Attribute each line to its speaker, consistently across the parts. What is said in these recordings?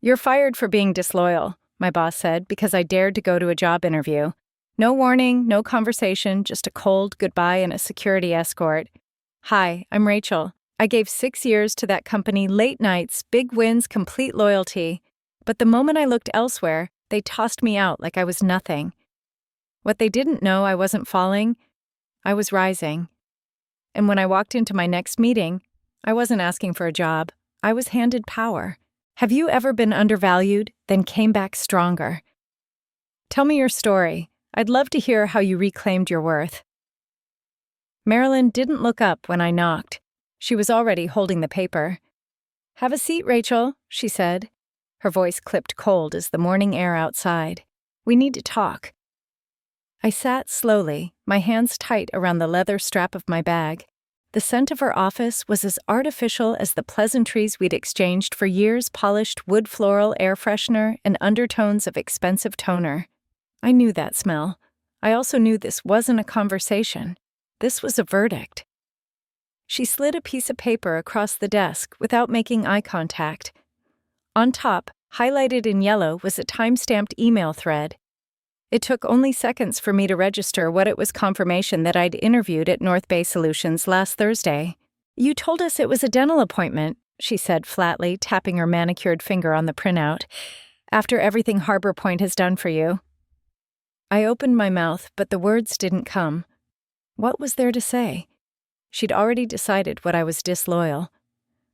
Speaker 1: "You're fired for being disloyal," my boss said, because I dared to go to a job interview. No warning, no conversation, just a cold goodbye and a security escort. "Hi, I'm Rachel. I gave 6 years to that company, late nights, big wins, complete loyalty. But the moment I looked elsewhere, they tossed me out like I was nothing. What they didn't know, I wasn't falling, I was rising. And when I walked into my next meeting, I wasn't asking for a job. I was handed power. Have you ever been undervalued, then came back stronger? Tell me your story. I'd love to hear how you reclaimed your worth. Marilyn didn't look up when I knocked. She was already holding the paper. "Have a seat, Rachel," she said. Her voice clipped cold as the morning air outside. "We need to talk." I sat slowly, my hands tight around the leather strap of my bag. The scent of her office was as artificial as the pleasantries we'd exchanged for years, polished wood floral air freshener and undertones of expensive toner. I knew that smell. I also knew this wasn't a conversation. This was a verdict. She slid a piece of paper across the desk without making eye contact. On top, highlighted in yellow, was a time-stamped email thread. It took only seconds for me to register what it was confirmation that I'd interviewed at North Bay Solutions last Thursday. "You told us it was a dental appointment," she said flatly, tapping her manicured finger on the printout. "After everything Harbor Point has done for you." I opened my mouth, but the words didn't come. What was there to say? She'd already decided what I was disloyal.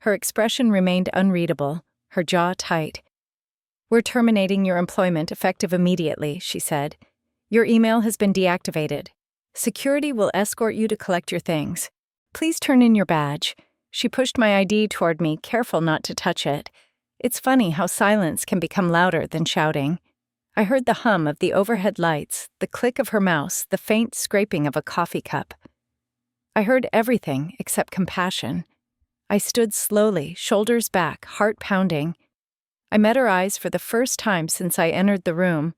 Speaker 1: Her expression remained unreadable, her jaw tight. "We're terminating your employment effective immediately," she said. "Your email has been deactivated. Security will escort you to collect your things. Please turn in your badge." She pushed my ID toward me, careful not to touch it. It's funny how silence can become louder than shouting. I heard the hum of the overhead lights, the click of her mouse, the faint scraping of a coffee cup. I heard everything except compassion. I stood slowly, shoulders back, heart pounding. I met her eyes for the first time since I entered the room.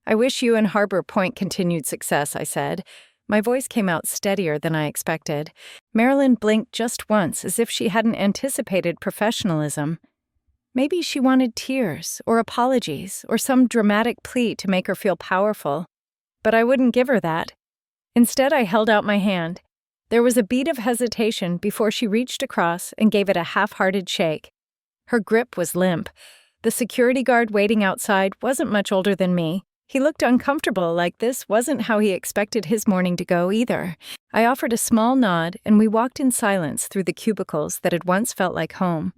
Speaker 1: "I wish you and Harbor Point continued success," I said. My voice came out steadier than I expected. Marilyn blinked just once, as if she hadn't anticipated professionalism. Maybe she wanted tears, or apologies, or some dramatic plea to make her feel powerful. But I wouldn't give her that. Instead, I held out my hand. There was a beat of hesitation before she reached across and gave it a half-hearted shake. Her grip was limp. The security guard waiting outside wasn't much older than me. He looked uncomfortable, like this wasn't how he expected his morning to go either. I offered a small nod, and we walked in silence through the cubicles that had once felt like home.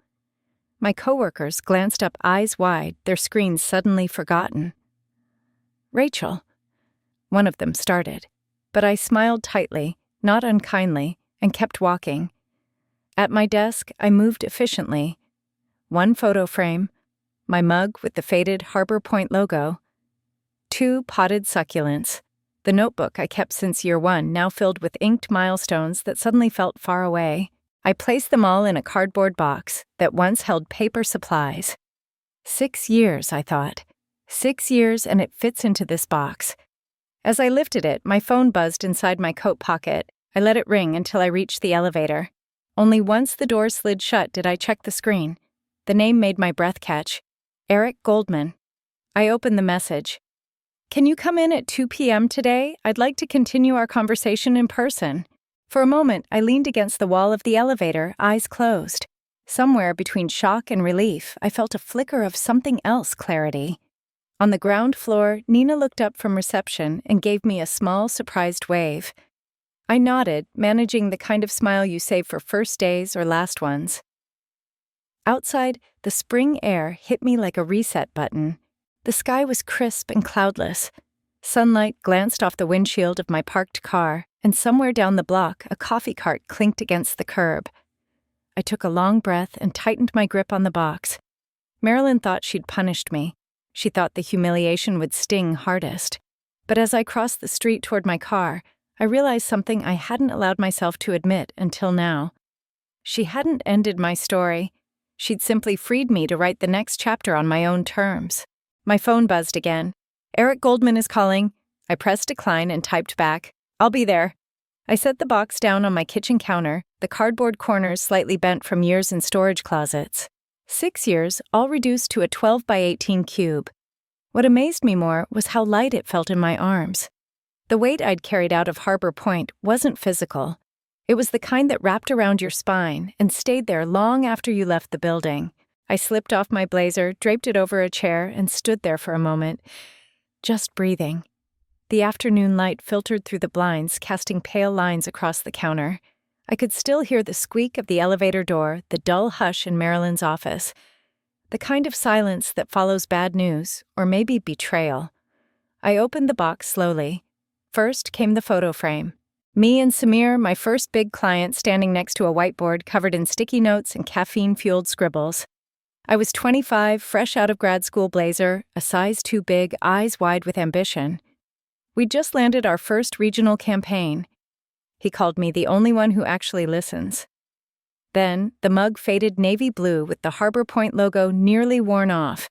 Speaker 1: My coworkers glanced up eyes wide, their screens suddenly forgotten. "Rachel," one of them started, but I smiled tightly, not unkindly, and kept walking. At my desk, I moved efficiently. One photo frame, my mug with the faded Harbor Point logo, 2 potted succulents, the notebook I kept since year 1 now filled with inked milestones that suddenly felt far away. I placed them all in a cardboard box that once held paper supplies. 6 years, I thought. 6 years, and it fits into this box. As I lifted it, my phone buzzed inside my coat pocket. I let it ring until I reached the elevator. Only once the door slid shut did I check the screen. The name made my breath catch. Eric Goldman. I opened the message. "Can you come in at 2 p.m. today? I'd like to continue our conversation in person." For a moment, I leaned against the wall of the elevator, eyes closed. Somewhere between shock and relief, I felt a flicker of something else clarity. On the ground floor, Nina looked up from reception and gave me a small, surprised wave. I nodded, managing the kind of smile you save for first days or last ones. Outside, the spring air hit me like a reset button. The sky was crisp and cloudless. Sunlight glanced off the windshield of my parked car, and somewhere down the block, a coffee cart clinked against the curb. I took a long breath and tightened my grip on the box. Marilyn thought she'd punished me. She thought the humiliation would sting hardest. But as I crossed the street toward my car, I realized something I hadn't allowed myself to admit until now. She hadn't ended my story. She'd simply freed me to write the next chapter on my own terms. My phone buzzed again. "Eric Goldman is calling." I pressed decline and typed back, "I'll be there." I set the box down on my kitchen counter, the cardboard corners slightly bent from years in storage closets. 6 years, all reduced to a 12 by 18 cube. What amazed me more was how light it felt in my arms. The weight I'd carried out of Harbor Point wasn't physical. It was the kind that wrapped around your spine and stayed there long after you left the building. I slipped off my blazer, draped it over a chair, and stood there for a moment, just breathing. The afternoon light filtered through the blinds, casting pale lines across the counter. I could still hear the squeak of the elevator door, the dull hush in Marilyn's office. The kind of silence that follows bad news, or maybe betrayal. I opened the box slowly. First came the photo frame. Me and Samir, my first big client, standing next to a whiteboard covered in sticky notes and caffeine-fueled scribbles. I was 25, fresh out of grad school blazer, a size too big, eyes wide with ambition. We'd just landed our first regional campaign. He called me the only one who actually listens. Then, the mug faded navy blue with the Harbor Point logo nearly worn off.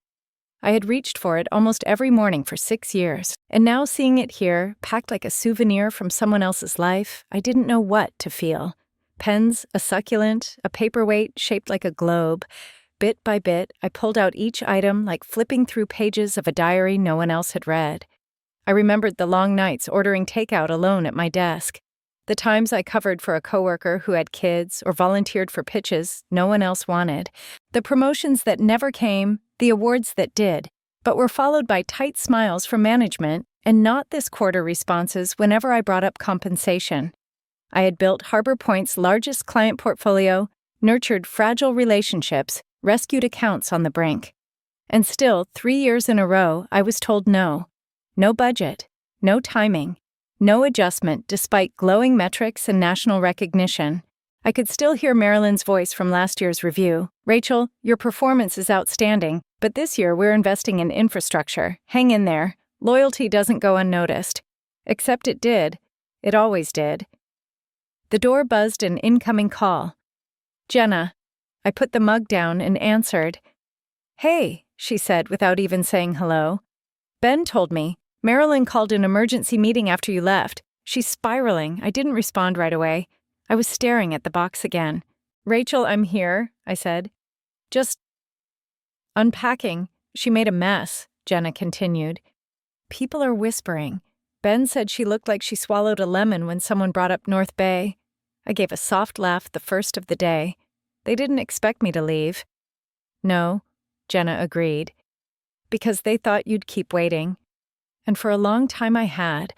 Speaker 1: I had reached for it almost every morning for 6 years, and now seeing it here, packed like a souvenir from someone else's life, I didn't know what to feel. Pens, a succulent, a paperweight shaped like a globe. Bit by bit, I pulled out each item like flipping through pages of a diary no one else had read. I remembered the long nights ordering takeout alone at my desk, the times I covered for a coworker who had kids or volunteered for pitches no one else wanted, the promotions that never came, the awards that did, but were followed by tight smiles from management and not this quarter responses whenever I brought up compensation. I had built Harbor Point's largest client portfolio, nurtured fragile relationships, rescued accounts on the brink. And still, 3 years in a row, I was told no. No budget, no timing, no adjustment despite glowing metrics and national recognition. I could still hear Marilyn's voice from last year's review. "Rachel, your performance is outstanding, but this year we're investing in infrastructure. Hang in there. Loyalty doesn't go unnoticed." Except it did. It always did. The door buzzed an incoming call. "Jenna." I put the mug down and answered. "Hey," she said without even saying hello. "Ben told me. Marilyn called an emergency meeting after you left. She's spiraling." I didn't respond right away. I was staring at the box again. "Rachel, I'm here," I said. "Just unpacking." "She made a mess," Jenna continued. "People are whispering. Ben said she looked like she swallowed a lemon when someone brought up North Bay." I gave a soft laugh, the first of the day. They didn't expect me to leave. "No," Jenna agreed. "Because they thought you'd keep waiting." And for a long time I had.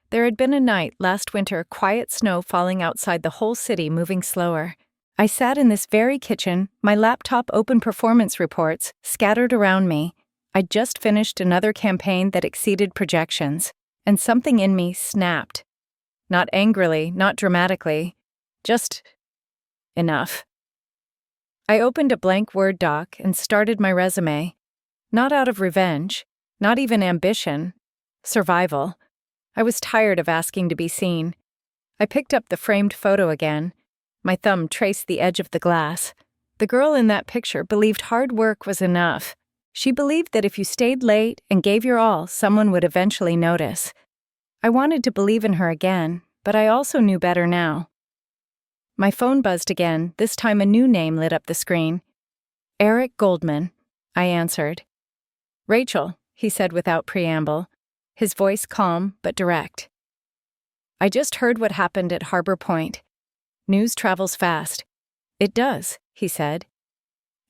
Speaker 1: There had been a night last winter, quiet snow falling outside the whole city, moving slower. I sat in this very kitchen, my laptop open performance reports scattered around me. I'd just finished another campaign that exceeded projections, and something in me snapped. Not angrily, not dramatically, just enough. I opened a blank Word doc and started my resume. Not out of revenge, not even ambition, survival. I was tired of asking to be seen. I picked up the framed photo again. My thumb traced the edge of the glass. The girl in that picture believed hard work was enough. She believed that if you stayed late and gave your all, someone would eventually notice. I wanted to believe in her again, but I also knew better now. My phone buzzed again, this time a new name lit up the screen. "Eric Goldman," I answered. "Rachel," he said without preamble, his voice calm but direct. "I just heard what happened at Harbor Point. News travels fast." "It does," he said.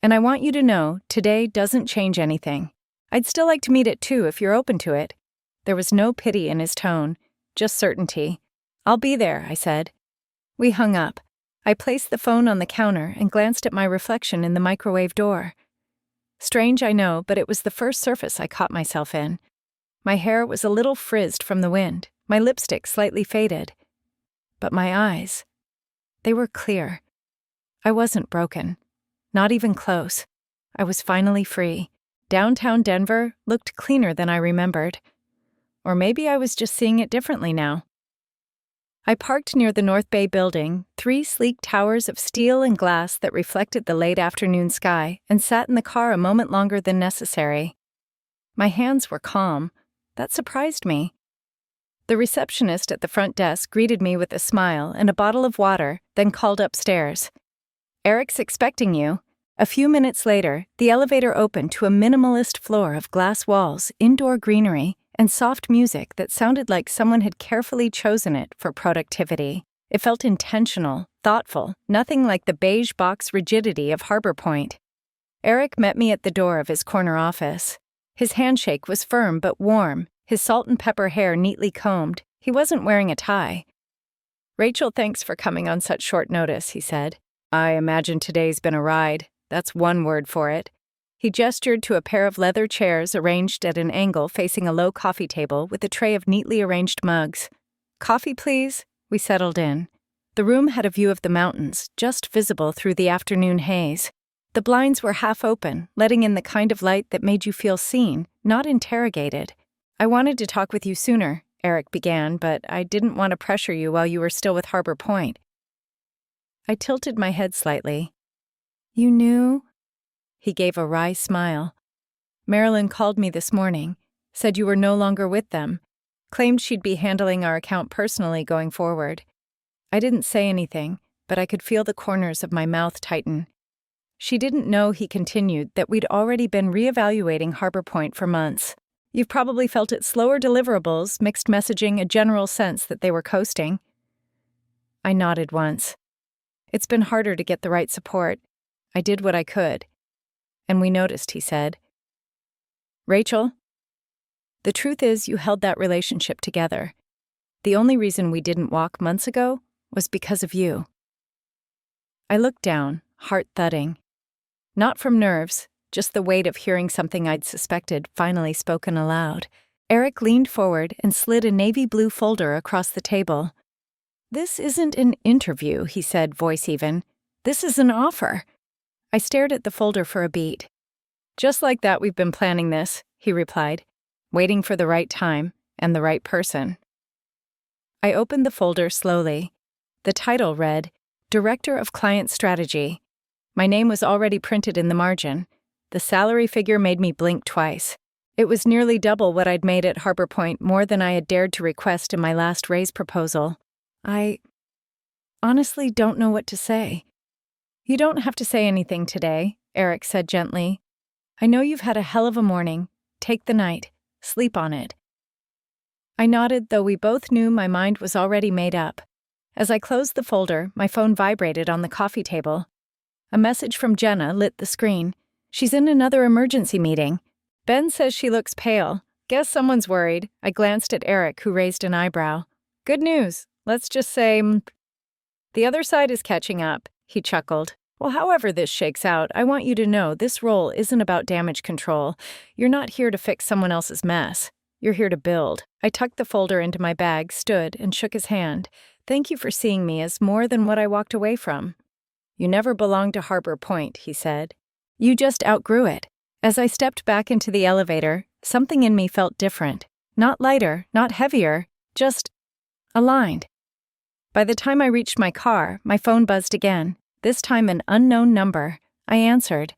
Speaker 1: "And I want you to know, today doesn't change anything. I'd still like to meet at 2 if you're open to it." There was no pity in his tone, just certainty. "I'll be there," I said. We hung up. I placed the phone on the counter and glanced at my reflection in the microwave door. Strange, I know, but it was the first surface I caught myself in. My hair was a little frizzed from the wind, my lipstick slightly faded. But my eyes, they were clear. I wasn't broken. Not even close. I was finally free. Downtown Denver looked cleaner than I remembered. Or maybe I was just seeing it differently now. I parked near the North Bay building, 3 sleek towers of steel and glass that reflected the late afternoon sky, and sat in the car a moment longer than necessary. My hands were calm. That surprised me. The receptionist at the front desk greeted me with a smile and a bottle of water, then called upstairs. "Eric's expecting you." A few minutes later, the elevator opened to a minimalist floor of glass walls, indoor greenery, and soft music that sounded like someone had carefully chosen it for productivity. It felt intentional, thoughtful, nothing like the beige box rigidity of Harbor Point. Eric met me at the door of his corner office. His handshake was firm but warm, his salt and pepper hair neatly combed. He wasn't wearing a tie. "Rachel, thanks for coming on such short notice," he said. "I imagine today's been a ride. That's one word for it." He gestured to a pair of leather chairs arranged at an angle facing a low coffee table with a tray of neatly arranged mugs. "Coffee, please?" We settled in. The room had a view of the mountains, just visible through the afternoon haze. The blinds were half open, letting in the kind of light that made you feel seen, not interrogated. "I wanted to talk with you sooner," Eric began, "but I didn't want to pressure you while you were still with Harbor Point." I tilted my head slightly. "You knew?" He gave a wry smile. "Marilyn called me this morning, said you were no longer with them, claimed she'd be handling our account personally going forward." I didn't say anything, but I could feel the corners of my mouth tighten. "She didn't know," he continued, "that we'd already been reevaluating Harbor Point for months. You've probably felt it slower deliverables, mixed messaging, a general sense that they were coasting." I nodded once. "It's been harder to get the right support. I did what I could." "And we noticed," he said. "Rachel, the truth is you held that relationship together. The only reason we didn't walk months ago was because of you." I looked down, heart thudding. Not from nerves, just the weight of hearing something I'd suspected finally spoken aloud. Eric leaned forward and slid a navy blue folder across the table. "This isn't an interview," he said, voice even. "This is an offer." I stared at the folder for a beat. "Just like that we've been planning this," he replied, "waiting for the right time and the right person." I opened the folder slowly. The title read, "Director of Client Strategy." My name was already printed in the margin. The salary figure made me blink twice. It was nearly double what I'd made at Harbor Point, more than I had dared to request in my last raise proposal. I honestly don't know what to say. "You don't have to say anything today," Eric said gently. "I know you've had a hell of a morning. Take the night. Sleep on it." I nodded, though we both knew my mind was already made up. As I closed the folder, my phone vibrated on the coffee table. A message from Jenna lit the screen. "She's in another emergency meeting. Ben says she looks pale. Guess someone's worried." I glanced at Eric, who raised an eyebrow. "Good news. Let's just say, the other side is catching up," he chuckled. "Well, however this shakes out, I want you to know this role isn't about damage control. You're not here to fix someone else's mess. You're here to build." I tucked the folder into my bag, stood, and shook his hand. "Thank you for seeing me as more than what I walked away from." "You never belonged to Harbor Point," he said. "You just outgrew it." As I stepped back into the elevator, something in me felt different. Not lighter, not heavier, just aligned. By the time I reached my car, my phone buzzed again, this time an unknown number. I answered.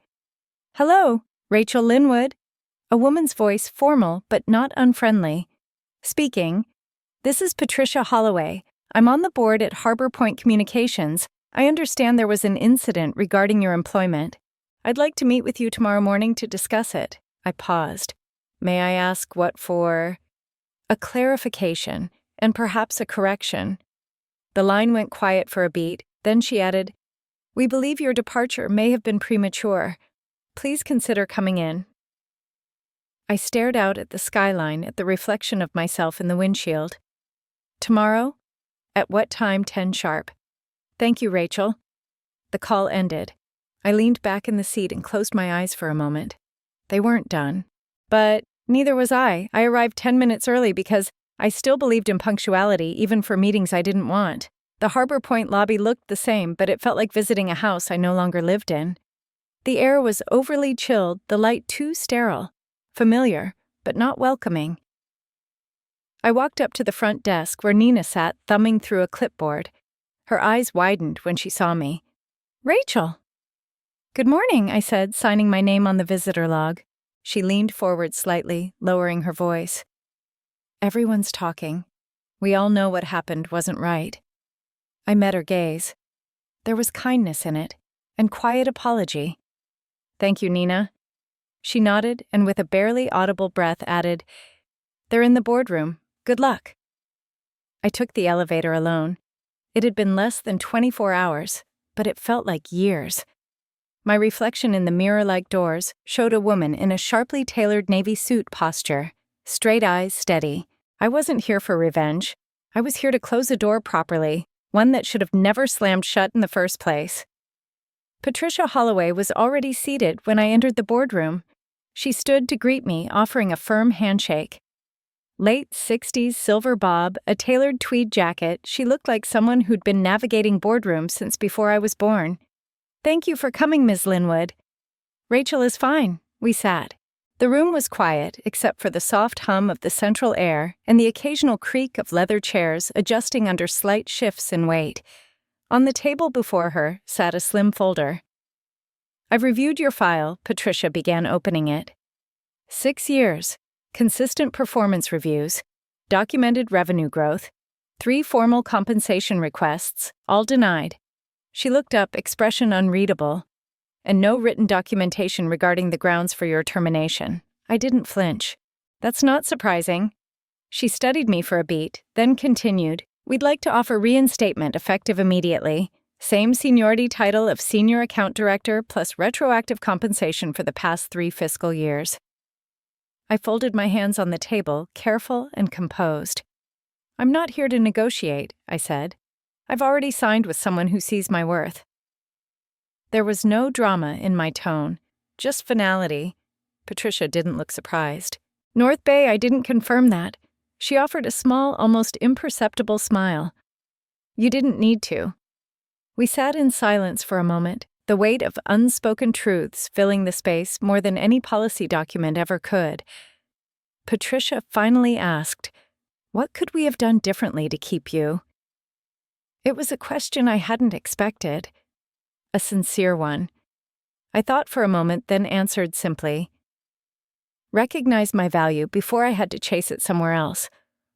Speaker 1: "Hello, Rachel Linwood." A woman's voice, formal but not unfriendly. "Speaking. This is Patricia Holloway. I'm on the board at Harbor Point Communications. I understand there was an incident regarding your employment. I'd like to meet with you tomorrow morning to discuss it." I paused. "May I ask what for?" "A clarification, and perhaps a correction." The line went quiet for a beat, then she added, "We believe your departure may have been premature. Please consider coming in." I stared out at the skyline at the reflection of myself in the windshield. "Tomorrow? At what time? 10 sharp. Thank you, Rachel." The call ended. I leaned back in the seat and closed my eyes for a moment. They weren't done. But neither was I. I arrived 10 minutes early because I still believed in punctuality, even for meetings I didn't want. The Harbor Point lobby looked the same, but it felt like visiting a house I no longer lived in. The air was overly chilled, the light too sterile. Familiar, but not welcoming. I walked up to the front desk where Nina sat thumbing through a clipboard. Her eyes widened when she saw me. "Rachel!" "Good morning," I said, signing my name on the visitor log. She leaned forward slightly, lowering her voice. "Everyone's talking. We all know what happened wasn't right." I met her gaze. There was kindness in it, and quiet apology. Thank you, Nina. She nodded and with a barely audible breath added, "They're in the boardroom. Good luck." I took the elevator alone. It had been less than 24 hours, but it felt like years. My reflection in the mirror-like doors showed a woman in a sharply tailored navy suit posture, straight eyes steady. I wasn't here for revenge. I was here to close a door properly, one that should have never slammed shut in the first place. Patricia Holloway was already seated when I entered the boardroom. She stood to greet me, offering a firm handshake. Late 60s silver bob, a tailored tweed jacket, she looked like someone who'd been navigating boardrooms since before I was born. "Thank you for coming, Ms. Linwood." "Rachel is fine." We sat. The room was quiet, except for the soft hum of the central air and the occasional creak of leather chairs adjusting under slight shifts in weight. On the table before her sat a slim folder. "I've reviewed your file," Patricia began opening it. 6 years. Consistent performance reviews, documented revenue growth, 3 formal compensation requests, all denied. She looked up, expression unreadable, and no written documentation regarding the grounds for your termination. I didn't flinch. "That's not surprising." She studied me for a beat, then continued, "We'd like to offer reinstatement effective immediately. Same seniority title of Senior Account Director plus retroactive compensation for the past 3 fiscal years. I folded my hands on the table, careful and composed. "I'm not here to negotiate," I said. "I've already signed with someone who sees my worth." There was no drama in my tone, just finality. Patricia didn't look surprised. "North Bay, I didn't confirm that." She offered a small, almost imperceptible smile. "You didn't need to." We sat in silence for a moment, the weight of unspoken truths filling the space more than any policy document ever could. Patricia finally asked, "What could we have done differently to keep you?" It was a question I hadn't expected. A sincere one. I thought for a moment, then answered simply, "Recognize my value before I had to chase it somewhere else.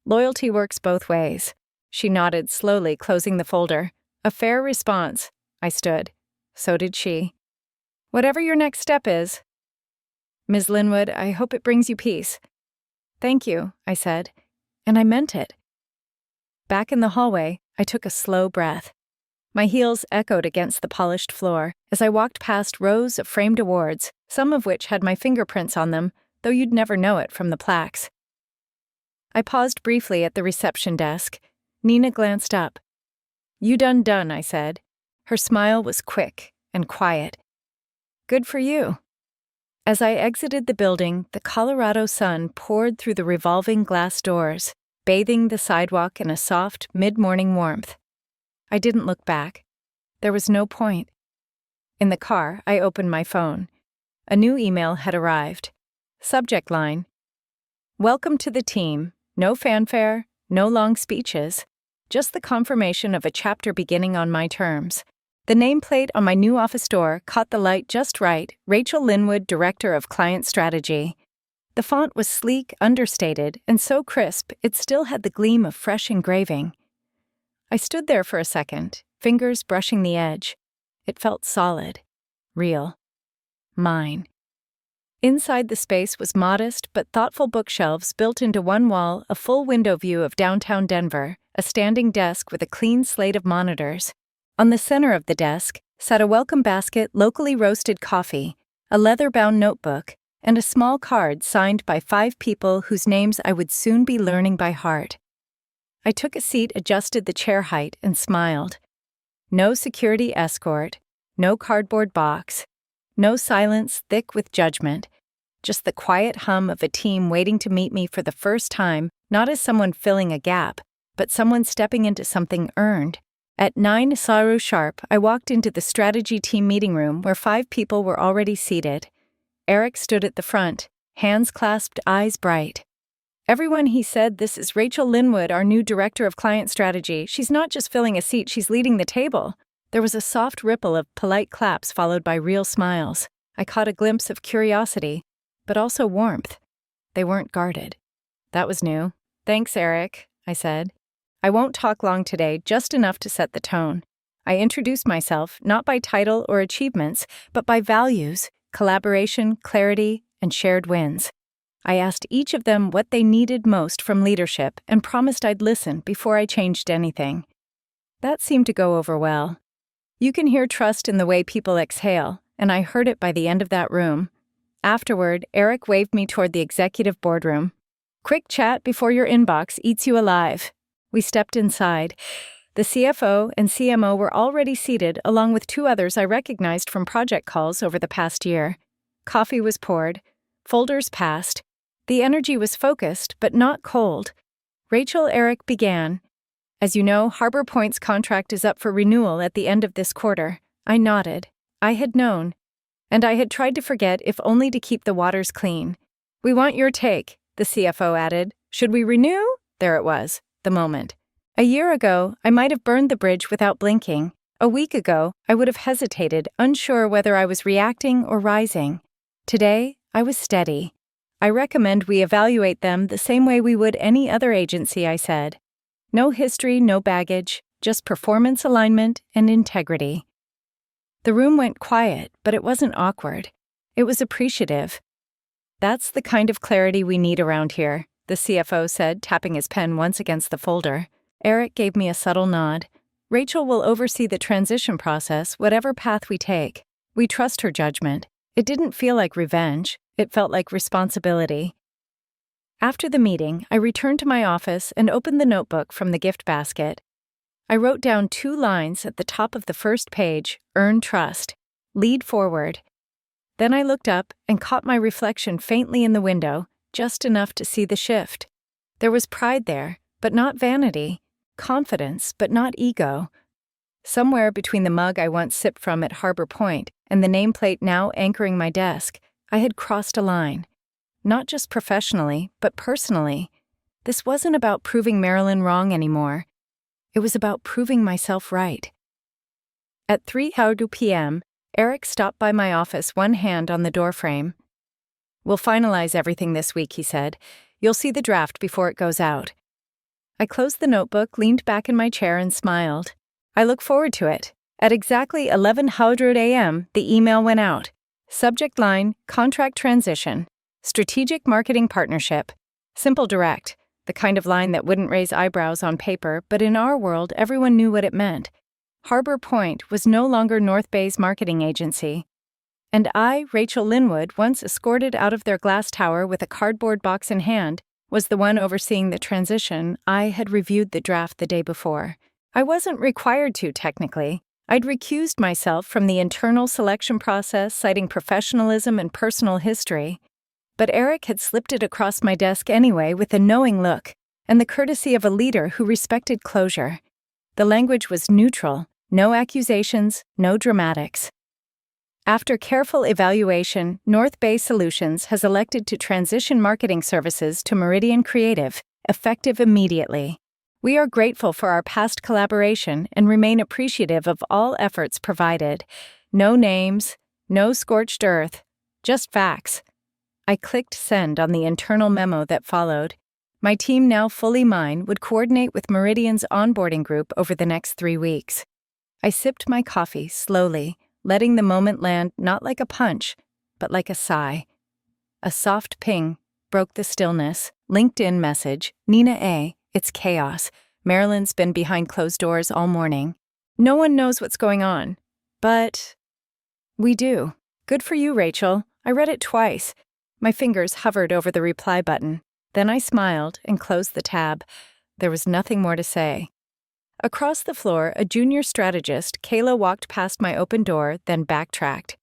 Speaker 1: Loyalty works both ways." She nodded, slowly closing the folder. "A fair response." I stood. So did she. "Whatever your next step is." "Ms. Linwood, I hope it brings you peace." "Thank you," I said, and I meant it. Back in the hallway, I took a slow breath. My heels echoed against the polished floor as I walked past rows of framed awards, some of which had my fingerprints on them, though you'd never know it from the plaques. I paused briefly at the reception desk. Nina glanced up. "You done, I said. Her smile was quick and quiet. "Good for you." As I exited the building, the Colorado sun poured through the revolving glass doors, bathing the sidewalk in a soft, mid-morning warmth. I didn't look back. There was no point. In the car, I opened my phone. A new email had arrived. Subject line: "Welcome to the team. No fanfare, no long speeches. Just the confirmation of a chapter beginning on my terms." The nameplate on my new office door caught the light just right, Rachel Linwood, Director of Client Strategy. The font was sleek, understated, and so crisp it still had the gleam of fresh engraving. I stood there for a second, fingers brushing the edge. It felt solid, real, mine. Inside the space was modest but thoughtful bookshelves built into one wall, a full window view of downtown Denver, a standing desk with a clean slate of monitors. On the center of the desk sat a welcome basket, locally roasted coffee, a leather-bound notebook, and a small card signed by 5 people whose names I would soon be learning by heart. I took a seat, adjusted the chair height, and smiled. No security escort, no cardboard box, no silence thick with judgment, just the quiet hum of a team waiting to meet me for the first time, not as someone filling a gap, but someone stepping into something earned. At 9 Saru sharp, I walked into the strategy team meeting room where 5 people were already seated. Eric stood at the front, hands clasped, eyes bright. "Everyone," he said, "this is Rachel Linwood, our new Director of Client Strategy. She's not just filling a seat, she's leading the table." There was a soft ripple of polite claps followed by real smiles. I caught a glimpse of curiosity, but also warmth. They weren't guarded. That was new. "Thanks, Eric," I said. "I won't talk long today, just enough to set the tone." I introduced myself, not by title or achievements, but by values, collaboration, clarity, and shared wins. I asked each of them what they needed most from leadership and promised I'd listen before I changed anything. That seemed to go over well. You can hear trust in the way people exhale, and I heard it by the end of that room. Afterward, Eric waved me toward the executive boardroom. "Quick chat before your inbox eats you alive." We stepped inside. The CFO and CMO were already seated, along with two others I recognized from project calls over the past year. Coffee was poured. Folders passed. The energy was focused, but not cold. Rachel, Eric began. "As you know, Harbor Point's contract is up for renewal at the end of this quarter." I nodded. I had known. And I had tried to forget, if only to keep the waters clean. "We want your take," the CFO added. "Should we renew?" There it was, the moment. A year ago, I might have burned the bridge without blinking. A week ago, I would have hesitated, unsure whether I was reacting or rising. Today, I was steady. "I recommend we evaluate them the same way we would any other agency," I said. No history, no baggage, just performance alignment and integrity. The room went quiet, but it wasn't awkward. It was appreciative. "That's the kind of clarity we need around here," the CFO said, tapping his pen once against the folder. Eric gave me a subtle nod. "Rachel will oversee the transition process, whatever path we take. We trust her judgment." It didn't feel like revenge. It felt like responsibility. After the meeting, I returned to my office and opened the notebook from the gift basket. I wrote down 2 lines at the top of the first page: "Earn trust. Lead forward." Then I looked up and caught my reflection faintly in the window, just enough to see the shift. There was pride there, but not vanity. Confidence, but not ego. Somewhere between the mug I once sipped from at Harbor Point and the nameplate now anchoring my desk, I had crossed a line. Not just professionally, but personally. This wasn't about proving Marilyn wrong anymore. It was about proving myself right. At 3:00 p.m., Eric stopped by my office, one hand on the doorframe. "We'll finalize everything this week," he said. "You'll see the draft before it goes out." I closed the notebook, leaned back in my chair, and smiled. "I look forward to it." At exactly 11:00 a.m., the email went out. Subject line: Contract Transition. Strategic Marketing Partnership. Simple, direct. The kind of line that wouldn't raise eyebrows on paper, but in our world, everyone knew what it meant. Harbor Point was no longer North Bay's marketing agency. And I, Rachel Linwood, once escorted out of their glass tower with a cardboard box in hand, was the one overseeing the transition. I had reviewed the draft the day before. I wasn't required to, technically. I'd recused myself from the internal selection process, citing professionalism and personal history. But Eric had slipped it across my desk anyway with a knowing look, and the courtesy of a leader who respected closure. The language was neutral, no accusations, no dramatics. After careful evaluation, North Bay Solutions has elected to transition marketing services to Meridian Creative, effective immediately. We are grateful for our past collaboration and remain appreciative of all efforts provided. No names, no scorched earth, just facts. I clicked send on the internal memo that followed. My team, now fully mine, would coordinate with Meridian's onboarding group over the next 3 weeks. I sipped my coffee slowly, letting the moment land not like a punch, but like a sigh. A soft ping broke the stillness. LinkedIn message: "Nina A., it's chaos. Marilyn's been behind closed doors all morning. No one knows what's going on. But we do. Good for you, Rachel. I read it twice." My fingers hovered over the reply button. Then I smiled and closed the tab. There was nothing more to say. Across the floor, a junior strategist, Kayla, walked past my open door, then backtracked.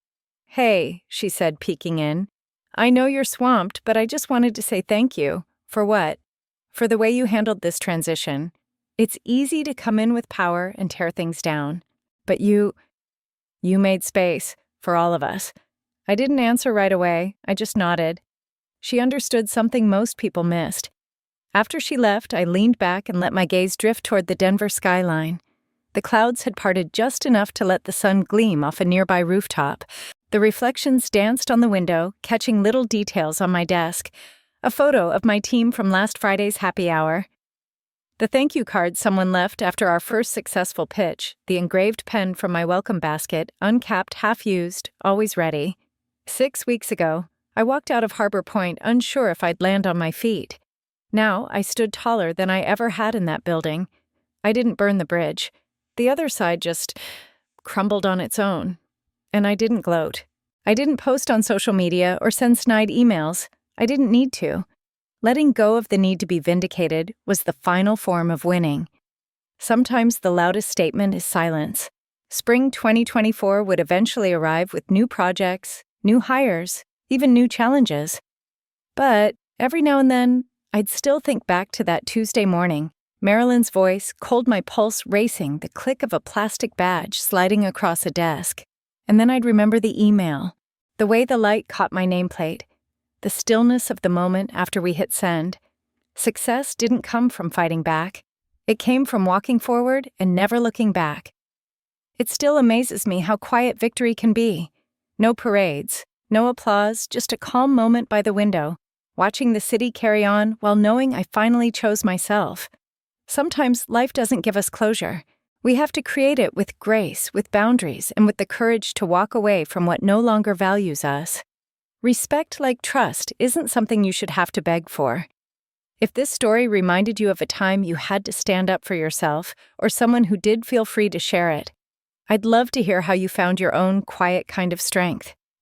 Speaker 1: "Hey," she said, peeking in. "I know you're swamped, but I just wanted to say thank you." "For what?" "For the way you handled this transition. It's easy to come in with power and tear things down. But you made space for all of us." I didn't answer right away. I just nodded. She understood something most people missed. After she left, I leaned back and let my gaze drift toward the Denver skyline. The clouds had parted just enough to let the sun gleam off a nearby rooftop. The reflections danced on the window, catching little details on my desk. A photo of my team from last Friday's happy hour. The thank you card someone left after our first successful pitch, the engraved pen from my welcome basket, uncapped, half-used, always ready. 6 weeks ago, I walked out of Harbor Point unsure if I'd land on my feet. Now I stood taller than I ever had in that building. I didn't burn the bridge. The other side just crumbled on its own. And I didn't gloat. I didn't post on social media or send snide emails. I didn't need to. Letting go of the need to be vindicated was the final form of winning. Sometimes the loudest statement is silence. Spring 2024 would eventually arrive with new projects, new hires, even new challenges. But every now and then, I'd still think back to that Tuesday morning, Marilyn's voice, cold my pulse racing, the click of a plastic badge sliding across a desk. And then I'd remember the email, the way the light caught my nameplate, the stillness of the moment after we hit send. Success didn't come from fighting back. It came from walking forward and never looking back. It still amazes me how quiet victory can be. No parades, no applause, just a calm moment by the window, watching the city carry on while knowing I finally chose myself. Sometimes life doesn't give us closure. We have to create it with grace, with boundaries, and with the courage to walk away from what no longer values us. Respect like trust isn't something you should have to beg for. If this story reminded you of a time you had to stand up for yourself, or someone who did, feel free to share it. I'd love to hear how you found your own quiet kind of strength.